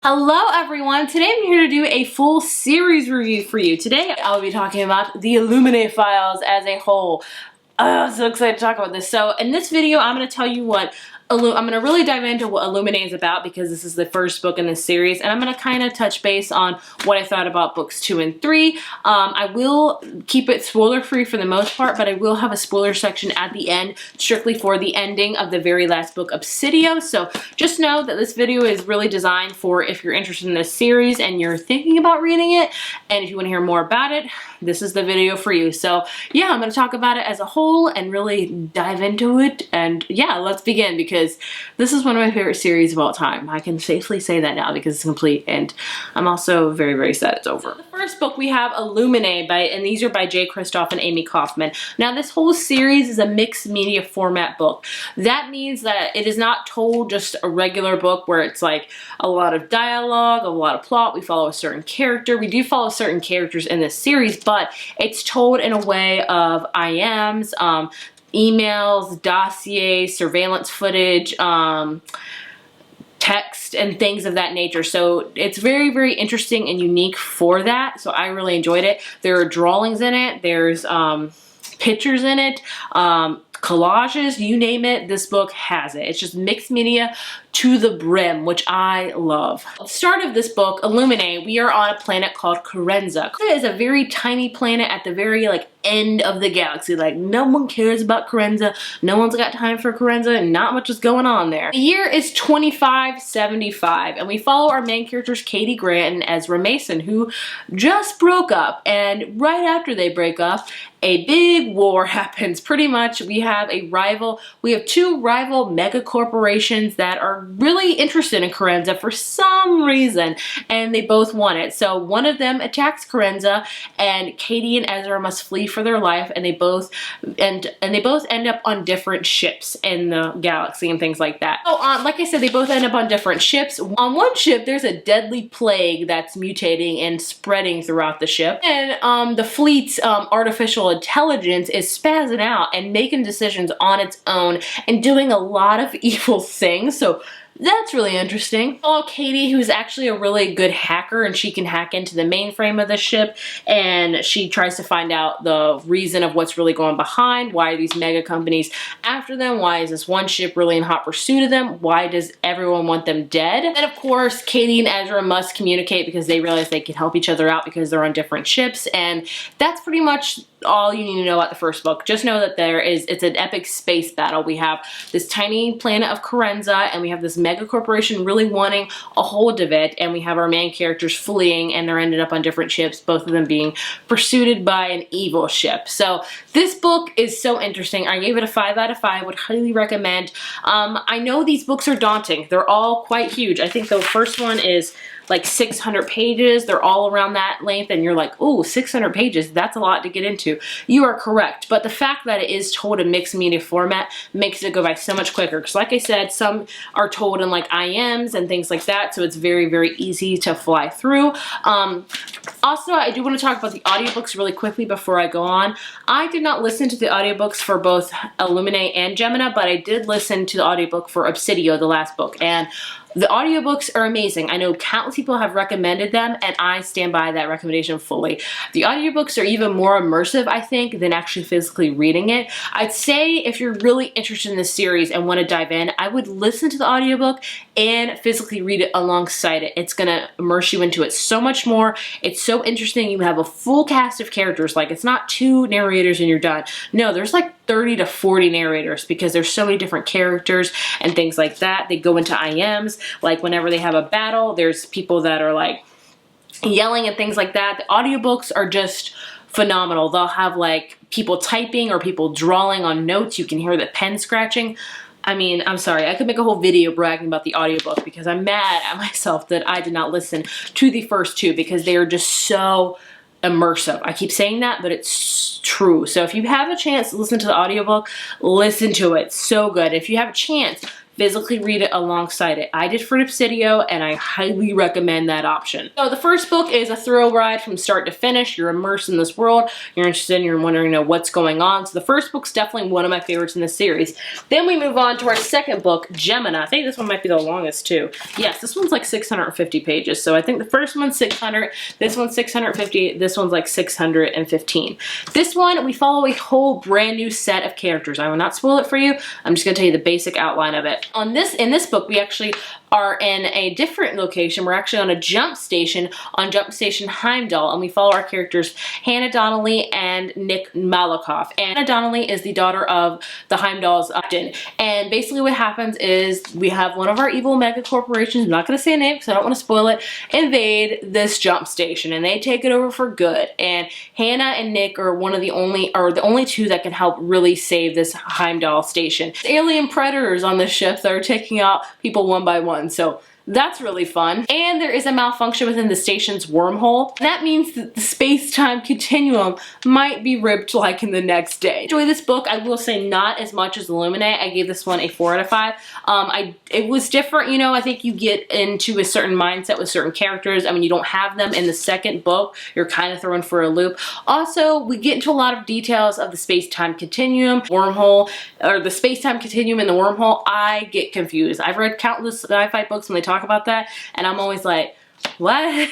Hello everyone, today I'm here to do a full series review for you. Today I'll be talking about the Illuminae files as a whole. I'm so excited to talk about this. So in this video I'm going to tell you what I'm going to really dive into what Illuminae is about because this is the first book in this series, and I'm going to kind of touch base on what I thought about books 2 and 3. I will keep it spoiler free for the most part, but I will have a spoiler section at the end strictly for the ending of the very last book, Obsidio. So just know that this video is really designed for if you're interested in this series and you're thinking about reading it, and if you want to hear more about it, this is the video for you. So yeah, I'm going to talk about it as a whole and really dive into it, and yeah, let's begin because this is one of my favorite series of all time. I can safely say that now because it's complete, and I'm also very, very sad it's over. The first book we have Illuminae and these are by Jay Kristoff and Amy Kaufman. Now this whole series is a mixed media format book. That means that it is not told just a regular book where it's like a lot of dialogue, a lot of plot. We follow a certain character. We do follow certain characters in this series, but it's told in a way of IMs, emails, dossiers, surveillance footage, text, and things of that nature. So it's very, very interesting and unique for that. So I really enjoyed it. There are drawings in it. There's pictures in it. Collages, you name it, this book has it. It's just mixed media to the brim, which I love. At the start of this book, Illuminae, we are on a planet called Carenza. It is a very tiny planet at the very end of the galaxy. No one cares about Carenza. No one's got time for Carenza, and not much is going on there. The year is 2575, and we follow our main characters, Katie Grant and Ezra Mason, who just broke up, and right after they break up, a big war happens. Pretty much, we have two rival mega corporations that are really interested in Carenza for some reason, and they both want it. So one of them attacks Carenza, and Katie and Ezra must flee for their life, and they both end up on different ships in the galaxy and things like that. So like I said, they both end up on different ships. On one ship, there's a deadly plague that's mutating and spreading throughout the ship, and the fleet's artificial intelligence is spazzing out and making decisions on its own and doing a lot of evil things. So that's really interesting. Oh, Katie, who's actually a really good hacker, and she can hack into the mainframe of the ship, and she tries to find out the reason of what's really going behind. Why are these mega companies after them? Why is this one ship really in hot pursuit of them? Why does everyone want them dead? And of course, Katie and Ezra must communicate because they realize they can help each other out because they're on different ships, and that's pretty much all you need to know about the first book. Just know that it's an epic space battle. We have this tiny planet of Carenza, and we have this mega corporation really wanting a hold of it, and we have our main characters fleeing, and they're ended up on different ships, both of them being pursued by an evil ship. So this book is so interesting. I gave it a 5 out of 5. Would highly recommend. I know these books are daunting. They're all quite huge. I think the first one is 600 pages. They're all around that length, and you're like, oh, 600 pages, that's a lot to get into. You are correct, but the fact that it is told in mixed media format makes it go by so much quicker, because like I said, some are told in IMs and things like that, so it's very, very easy to fly through. Also, I do want to talk about the audiobooks really quickly before I go on. I did not listen to the audiobooks for both Illuminae and Gemini, but I did listen to the audiobook for Obsidio, the last book, and the audiobooks are amazing. I know countless people have recommended them, and I stand by that recommendation fully. The audiobooks are even more immersive, I think, than actually physically reading it. I'd say if you're really interested in this series and want to dive in, I would listen to the audiobook and physically read it alongside it. It's going to immerse you into it so much more. It's so interesting. You have a full cast of characters. It's not 2 narrators and you're done. No, there's 30 to 40 narrators because there's so many different characters and things like that. They go into IMs. Whenever they have a battle, there's people that are yelling and things like that. The audiobooks are just phenomenal. They'll have people typing or people drawing on notes. You can hear the pen scratching. I mean, I'm sorry, I could make a whole video bragging about the audiobook because I'm mad at myself that I did not listen to the first 2 because they are just so immersive. I keep saying that, but it's true. So if you have a chance to listen to the audiobook, listen to it. So good. If you have a chance, physically read it alongside it. I did for Obsidio, and I highly recommend that option. So the first book is a thrill ride from start to finish. You're immersed in this world. You're interested, you're wondering, what's going on. So the first book's definitely one of my favorites in this series. Then we move on to our second book, Gemini. I think this one might be the longest too. Yes, this one's like 650 pages. So I think the first one's 600, this one's 650, this one's like 615. This one, we follow a whole brand new set of characters. I will not spoil it for you. I'm just gonna tell you the basic outline of it. In this book, we actually are in a different location. We're actually on a jump station, on Jump Station Heimdall, and we follow our characters Hannah Donnelly and Nick Malakoff. And Hannah Donnelly is the daughter of the Heimdall's captain. And basically what happens is we have one of our evil mega corporations, I'm not going to say a name because I don't want to spoil it, invade this jump station, and they take it over for good. And Hannah and Nick are the only two that can help really save this Heimdall station. Alien predators on the ship that are taking out people one by one. So that's really fun. And there is a malfunction within the station's wormhole. That means that the space-time continuum might be ripped like in the next day. Enjoy this book. I will say not as much as Illuminae. I gave this one a 4 out of 5. It was different, I think you get into a certain mindset with certain characters. I mean, you don't have them in the second book. You're kind of thrown for a loop. Also, we get into a lot of details of the space-time continuum, wormhole, or the space-time continuum and the wormhole. I get confused. I've read countless sci-fi books when they talk about that, and I'm always like, what?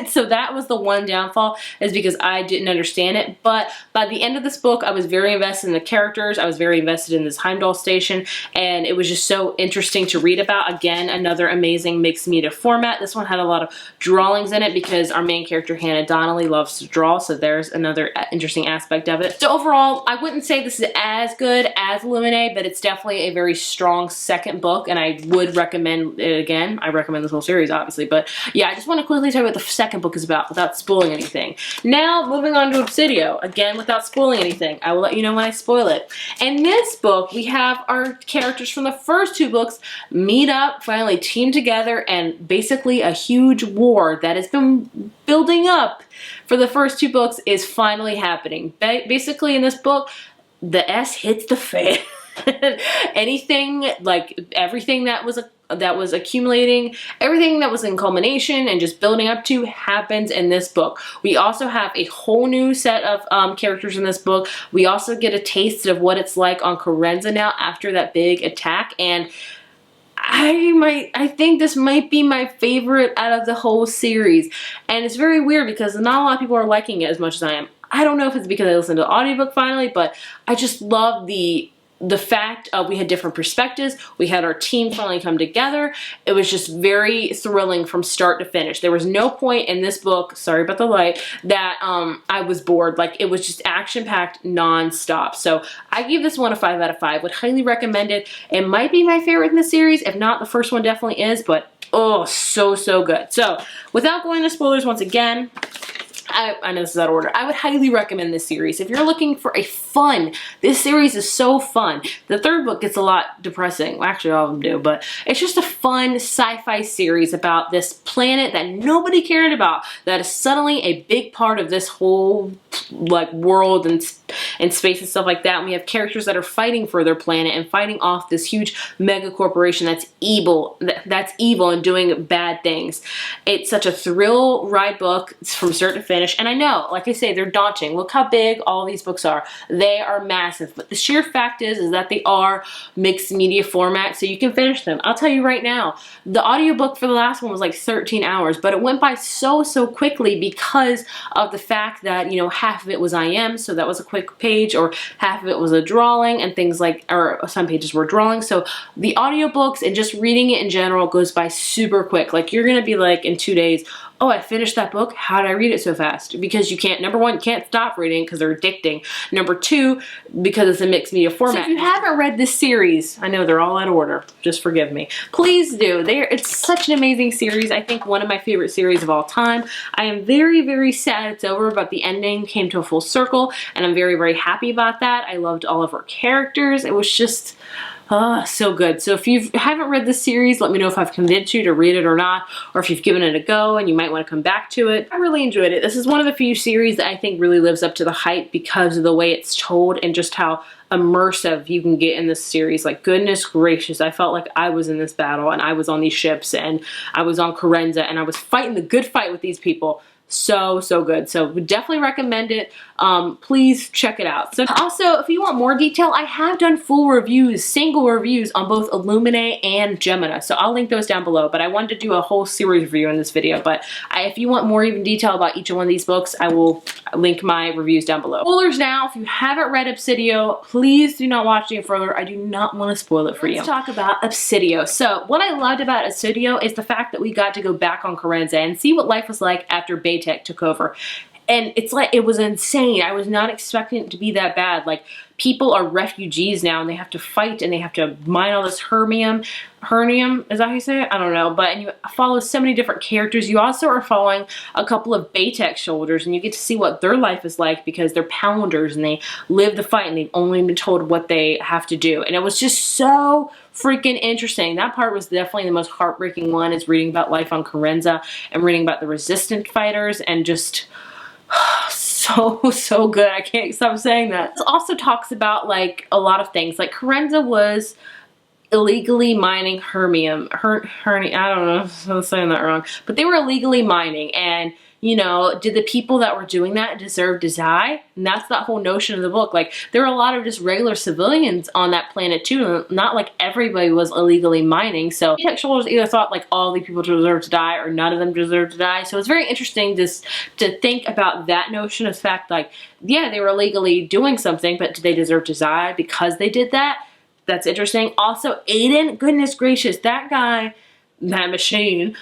So that was the one downfall, is because I didn't understand it. But by the end of this book, I was very invested in the characters. I was very invested in this Heimdall station, and it was just so interesting to read about. Again, another amazing mixed media format. This one had a lot of drawings in it because our main character, Hannah Donnelly, loves to draw, so there's another interesting aspect of it. So overall, I wouldn't say this is as good as Illuminae, but it's definitely a very strong second book, and I would recommend it again. I recommend this whole series, obviously, but yeah, I just want to quickly tell you what the second book is about without spoiling anything. Now, moving on to Obsidio, again, without spoiling anything. I will let you know when I spoil it. In this book, we have our characters from the first 2 books meet up, finally team together, and basically a huge war that has been building up for the first 2 books is finally happening. Basically, in this book, the S hits the fan. Anything, like everything that was accumulating, everything that was in culmination and just building up to happens in this book. We also have a whole new set of characters in this book. We also get a taste of what it's like on Carenza now after that big attack, and I think this might be my favorite out of the whole series. And it's very weird because not a lot of people are liking it as much as I am. I don't know if it's because I listened to the audiobook finally, but I just love the fact of we had different perspectives. We had our team finally come together. It was just very thrilling from start to finish. There was no point in this book, sorry about the light, that I was bored. Like, it was just action-packed non-stop. So I give this one a 5 out of 5. Would highly recommend it. It might be my favorite in the series. If not, the first one definitely is, but oh, so good. So without going into spoilers once again, I know this is out of order. I would highly recommend this series. If you're looking for a fun, this series is so fun. The third book gets a lot depressing. Well, actually, all of them do, but it's just a fun sci-fi series about this planet that nobody cared about, that is suddenly a big part of this whole like world and space and stuff like that. And we have characters that are fighting for their planet and fighting off this huge mega corporation that's evil, and doing bad things. It's such a thrill ride book from start to finish. And I know, like I say, they're daunting. Look how big all these books are. They are massive. But the sheer fact is that they are mixed media format, so you can finish them. I'll tell you right now, the audiobook for the last one was like 13 hours, but it went by so quickly because of the fact that, half of it was IM, so that was a quick page, or half of it was a drawing and things like, or some pages were drawing. So the audiobooks and just reading it in general goes by super quick. Like, you're gonna be like in 2 days, oh, I finished that book. How did I read it so fast? Because you can't, number one, you can't stop reading because they're addicting. Number two, because it's a mixed media format. So if you haven't read this series, I know they're all out of order, just forgive me. Please do. It's such an amazing series. I think one of my favorite series of all time. I am very sad it's over, but the ending came to a full circle, and I'm very happy about that. I loved all of our characters. It was just, So good. So if you haven't read this series, let me know if I've convinced you to read it or not, or if you've given it a go and you might want to come back to it. I really enjoyed it. This is one of the few series that I think really lives up to the hype because of the way it's told and just how immersive you can get in this series. Like, goodness gracious, I felt like I was in this battle and I was on these ships and I was on Corenza and I was fighting the good fight with these people. So good. So would definitely recommend it. Please check it out. So also, if you want more detail, I have done full reviews, single reviews on both Illuminae and Gemini. So I'll link those down below, but I wanted to do a whole series review in this video. But if you want more even detail about each one of these books, I will link my reviews down below. Spoilers now. If you haven't read Obsidio, please do not watch any further. I do not want to spoil it for you. Let's talk about Obsidio. So what I loved about Obsidio is the fact that we got to go back on Corenza and see what life was like after Baytek took over. And it's like, it was insane. I was not expecting it to be that bad. Like, people are refugees now and they have to fight and they have to mine all this hernium, is that how you say it? I don't know. But and you follow so many different characters. You also are following a couple of Baytek soldiers and you get to see what their life is like because they're pounders and they live the fight and they've only been told what they have to do. And it was just so freaking interesting. That part was definitely the most heartbreaking one, is reading about life on Corenza and reading about the resistant fighters and just so good. I can't stop saying that. It also talks about like a lot of things. Like, Corenza was illegally mining hernium. I don't know if I'm saying that wrong, but they were illegally mining, and you know, did the people that were doing that deserve to die? And that's that whole notion of the book. Like, there were a lot of just regular civilians on that planet too. Not like everybody was illegally mining. So textuals either thought like all the people deserve to die or none of them deserve to die. So it's very interesting just to think about that notion of fact, like, yeah, they were illegally doing something, but did they deserve to die because they did that? That's interesting. Also, Aiden, goodness gracious, that guy, that machine,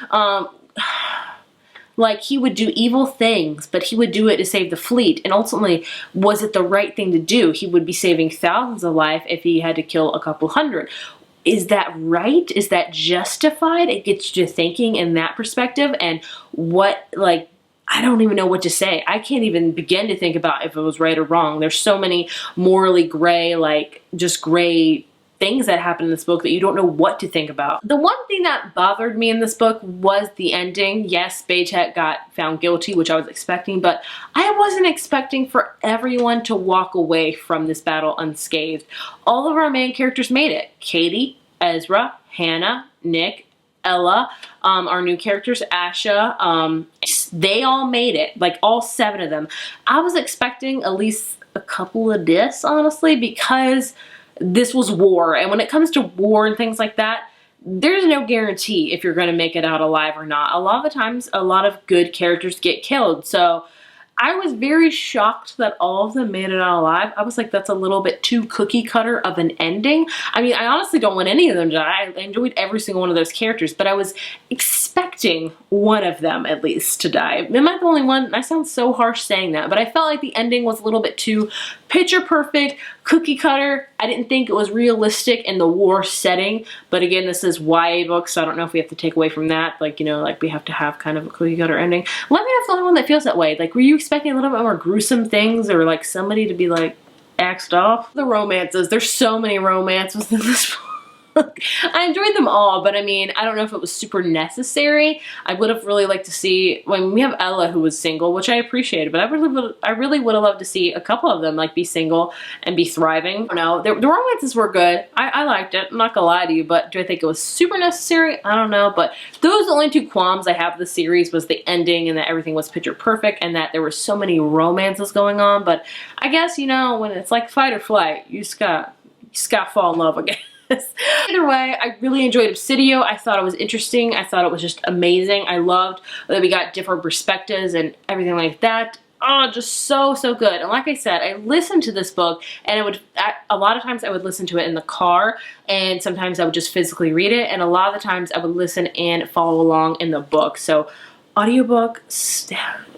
like, he would do evil things, but he would do it to save the fleet. And ultimately, was it the right thing to do? He would be saving thousands of lives if he had to kill a couple hundred. Is that right? Is that justified? It gets you thinking in that perspective. And what, like, I don't even know what to say. I can't even begin to think about if it was right or wrong. There's so many morally gray, like, just gray things that happen in this book that you don't know what to think about. The one thing that bothered me in this book was the ending. Yes, Baytek got found guilty, which I was expecting, but I wasn't expecting for everyone to walk away from this battle unscathed. All of our main characters made it. Katie, Ezra, Hannah, Nick, Ella, our new characters, Asha, they all made it, like all 7 of them. I was expecting at least a couple of deaths, honestly, because this was war, and when it comes to war and things like that, there's no guarantee if you're going to make it out alive or not. A lot of the times, a lot of good characters get killed, so I was very shocked that all of them made it out alive. I was like, that's a little bit too cookie cutter of an ending. I mean, I honestly don't want any of them to die. I enjoyed every single one of those characters, but I was expecting one of them at least to die. Am I the only one? I sound so harsh saying that, but I felt like the ending was a little bit too picture perfect, cookie cutter. I didn't think it was realistic in the war setting, but again, this is YA book, so I don't know if we have to take away from that. Like, you know, like we have to have kind of a cookie cutter ending. Let me know if the only one that feels that way. Like, were you expecting a little bit more gruesome things, or like somebody to be like axed off? The romances, there's so many romances in this book. I enjoyed them all, but I mean, I don't know if it was super necessary. I would have really liked to see, when we have Ella who was single, which I appreciated, but I really would have loved to see a couple of them like be single and be thriving. I don't know, the romances were good. I liked it, I'm not gonna lie to you, but do I think it was super necessary? I don't know, but those are the only 2 qualms I have with the series, was the ending and that everything was picture perfect and that there were so many romances going on. But I guess, you know, when it's like fight or flight, you just gotta fall in love again. Either way, I really enjoyed Obsidio. I thought it was interesting. I thought it was just amazing. I loved that we got different perspectives and everything like that. Oh, just so good. And like I said, I listened to this book, and a lot of times I would listen to it in the car, and sometimes I would just physically read it, and a lot of the times I would listen and follow along in the book. So audiobook,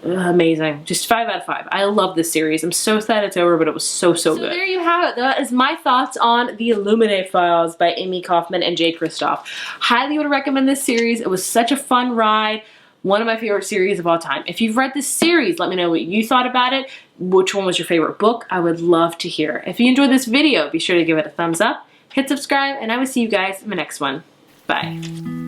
amazing. Just 5 out of 5. I love this series. I'm so sad it's over, but it was so good. So there you have it. That is my thoughts on the Illuminae Files by Amy Kaufman and Jay Kristoff. Highly would recommend this series. It was such a fun ride. One of my favorite series of all time. If you've read this series, let me know what you thought about it. Which one was your favorite book? I would love to hear. If you enjoyed this video, be sure to give it a thumbs up. hit subscribe, and I will see you guys in my next one. Bye.